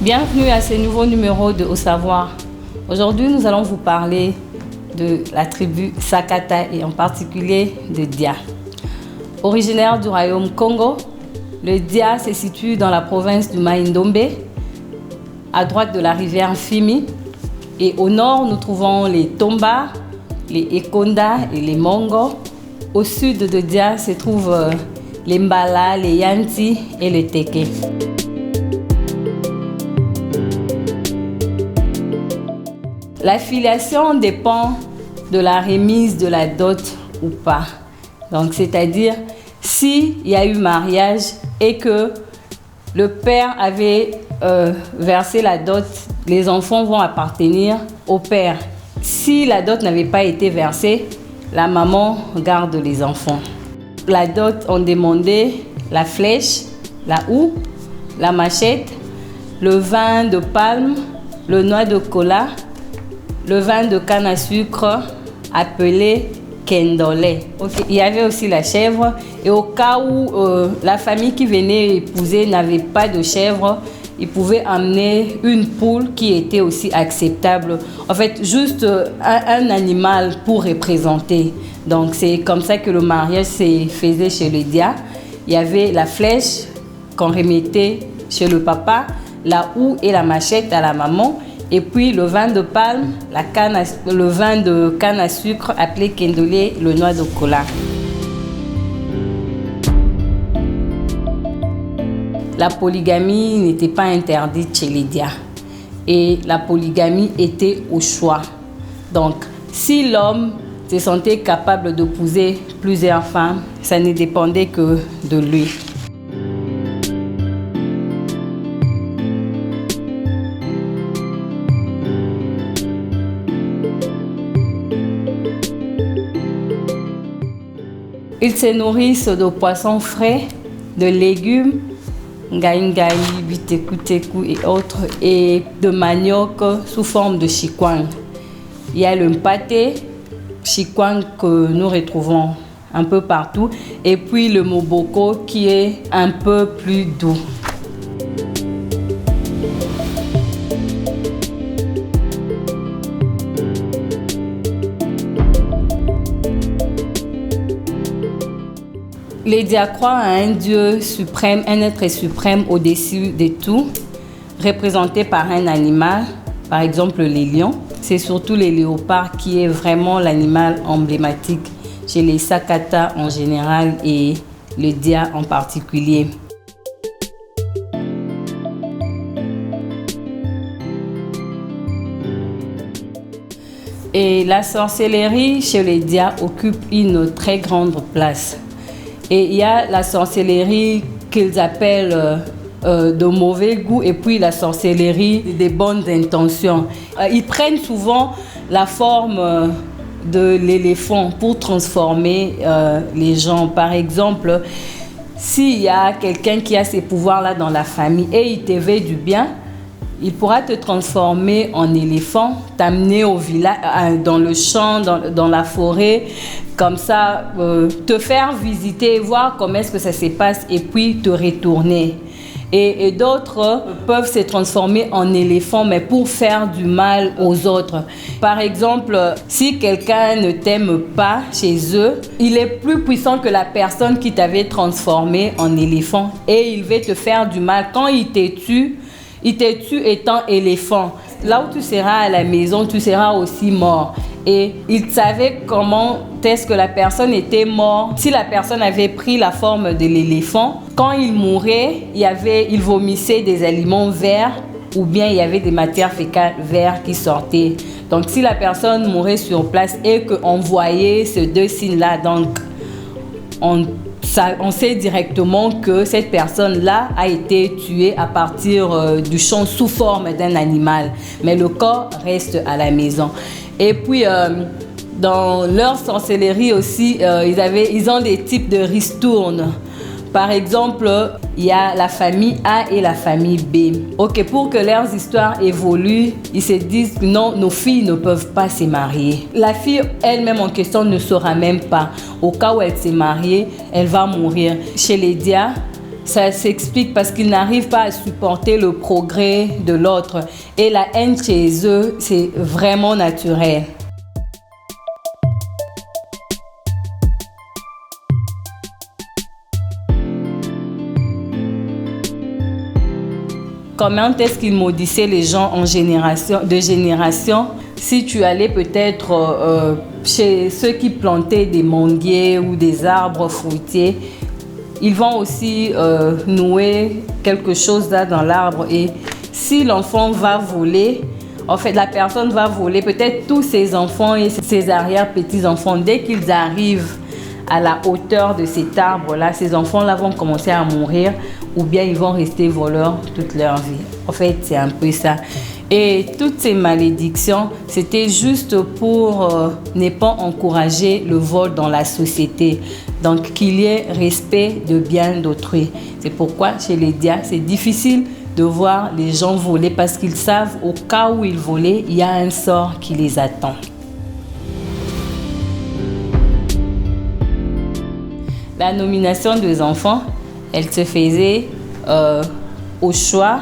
Bienvenue à ce nouveau numéro de Au Savoir. Aujourd'hui, nous allons vous parler de la tribu Sakata et en particulier de Dia. Originaire du royaume Congo, le Dia se situe dans la province du Mai-Ndombe, à droite de la rivière Fimi. Et au nord, nous trouvons les Tomba, les Ekonda et les Mongo. Au sud de Dia se trouvent les Mbala, les Yanti et les Teke. La filiation dépend de la remise de la dot ou pas. Donc, c'est-à-dire, s'il y a eu mariage et que le père avait versé la dot, les enfants vont appartenir au père. Si la dot n'avait pas été versée, la maman garde les enfants. La dot, on demandait la flèche, la houe, la machette, le vin de palme, le noix de cola, le vin de canne à sucre appelé kendolé. Okay. Il y avait aussi la chèvre et au cas où la famille qui venait épouser n'avait pas de chèvre, ils pouvaient amener une poule qui était aussi acceptable. En fait, juste un animal pour représenter. Donc c'est comme ça que le mariage se faisait chez le Dia. Il y avait la flèche qu'on remettait chez le papa, la houe et la machette à la maman. Et puis le vin de palme, le vin de canne à sucre appelé kendolé, le noix de cola. La polygamie n'était pas interdite chez les Dia. Et la polygamie était au choix. Donc, si l'homme se sentait capable d'épouser plusieurs femmes, ça ne dépendait que de lui. Ils se nourrissent de poissons frais, de légumes, ngaï, biteku et autres, et de manioc sous forme de chikwang. Il y a le mpaté, chikwang que nous retrouvons un peu partout, et puis le moboko qui est un peu plus doux. Les Dia croient à un Dieu suprême, un être suprême au-dessus de tout, représenté par un animal, par exemple les lions. C'est surtout les léopards qui est vraiment l'animal emblématique chez les Sakata en général et le Dia en particulier. Et la sorcellerie chez les Dia occupe une très grande place. Et il y a la sorcellerie qu'ils appellent de mauvais goût et puis la sorcellerie des bonnes intentions. Ils prennent souvent la forme de l'éléphant pour transformer les gens. Par exemple, s'il y a quelqu'un qui a ces pouvoirs-là dans la famille et il te veut du bien, il pourra te transformer en éléphant, t'amener au village, dans le champ, dans la forêt, comme ça, te faire visiter, voir comment est-ce que ça se passe et puis te retourner. Et d'autres peuvent se transformer en éléphant, mais pour faire du mal aux autres. Par exemple, si quelqu'un ne t'aime pas chez eux, il est plus puissant que la personne qui t'avait transformé en éléphant et il veut te faire du mal. Quand il te tue étant éléphant. Là où tu seras à la maison, tu seras aussi mort. Et il savait comment est-ce que la personne était morte. Si la personne avait pris la forme de l'éléphant, quand il mourait, il vomissait des aliments verts ou bien il y avait des matières fécales vertes qui sortaient. Donc si la personne mourait sur place et qu'on voyait ces deux signes-là, donc on sait directement que cette personne-là a été tuée à partir du champ sous forme d'un animal. Mais le corps reste à la maison. Et puis, dans leur sorcellerie aussi, ils ont des types de ristournes. Par exemple, il y a la famille A et la famille B. Ok, pour que leurs histoires évoluent, ils se disent non, nos filles ne peuvent pas se marier. La fille elle-même en question ne saura même pas. Au cas où elle s'est mariée, elle va mourir. Chez les Dia, Ça s'explique parce qu'ils n'arrivent pas à supporter le progrès de l'autre. Et la haine chez eux, c'est vraiment naturel. Comment est-ce qu'ils maudissaient les gens de génération? Si tu allais peut-être chez ceux qui plantaient des manguiers ou des arbres fruitiers, ils vont aussi nouer quelque chose là dans l'arbre. Et si l'enfant va voler, en fait la personne va voler peut-être tous ses enfants et ses arrière-petits-enfants. Dès qu'ils arrivent à la hauteur de cet arbre-là, ces enfants-là vont commencer à mourir ou bien ils vont rester voleurs toute leur vie. En fait, c'est un peu ça. Et toutes ces malédictions, c'était juste pour ne pas encourager le vol dans la société. Donc, qu'il y ait respect de bien d'autrui. C'est pourquoi, chez les Dia, c'est difficile de voir les gens voler parce qu'ils savent au cas où ils volaient, il y a un sort qui les attend. La nomination des enfants, elle se faisait au choix,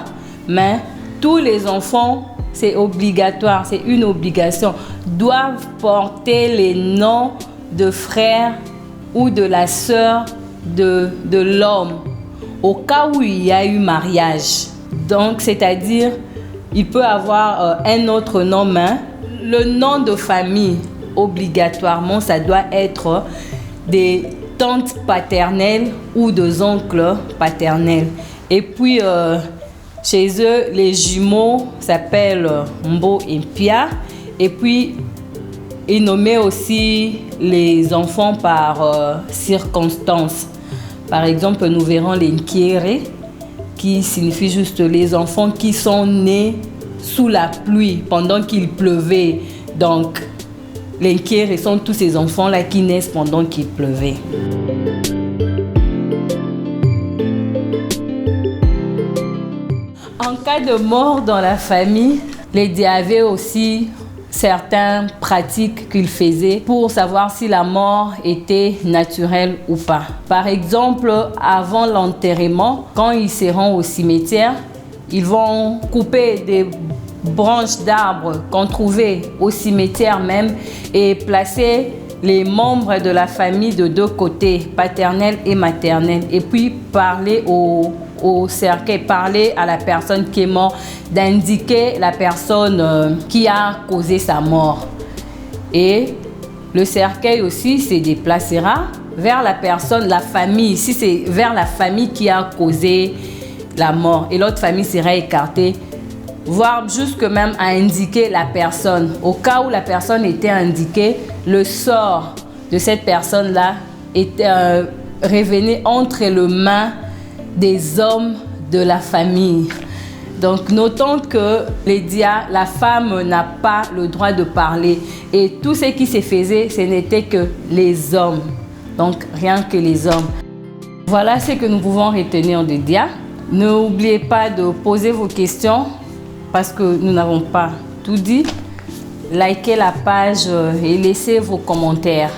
mais tous les enfants, c'est obligatoire, c'est une obligation, doivent porter les noms de frères ou de la sœur de l'homme au cas où il y a eu mariage. Donc, c'est-à-dire, il peut avoir un autre nom, mais le nom de famille, obligatoirement, ça doit être des tantes paternelles ou des oncles paternels. Et puis, chez eux, les jumeaux s'appellent Mbo et Pia. Et puis, ils nommaient aussi les enfants par circonstances. Par exemple, nous verrons les Nkiere, qui signifie juste les enfants qui sont nés sous la pluie pendant qu'il pleuvait. Donc, les Nkiere sont tous ces enfants-là qui naissent pendant qu'il pleuvait. En cas de mort dans la famille, les Dia avaient aussi certaines pratiques qu'ils faisaient pour savoir si la mort était naturelle ou pas. Par exemple, avant l'enterrement, quand ils seront au cimetière, ils vont couper des branches d'arbres qu'on trouvait au cimetière même et placer les membres de la famille de deux côtés, paternel et maternel, et puis parler au cercueil, parler à la personne qui est morte, d'indiquer la personne qui a causé sa mort. Et le cercueil aussi se déplacera vers la personne, la famille, si c'est vers la famille qui a causé la mort, et l'autre famille sera écartée, voire jusque même à indiquer la personne. Au cas où la personne était indiquée, le sort de cette personne-là revenait entre les mains des hommes de la famille. Donc, notons que les Dia, la femme n'a pas le droit de parler. Et tout ce qui se faisait, ce n'était que les hommes. Donc, rien que les hommes. Voilà ce que nous pouvons retenir de Dia. N'oubliez pas de poser vos questions parce que nous n'avons pas tout dit. Likez la page et laissez vos commentaires.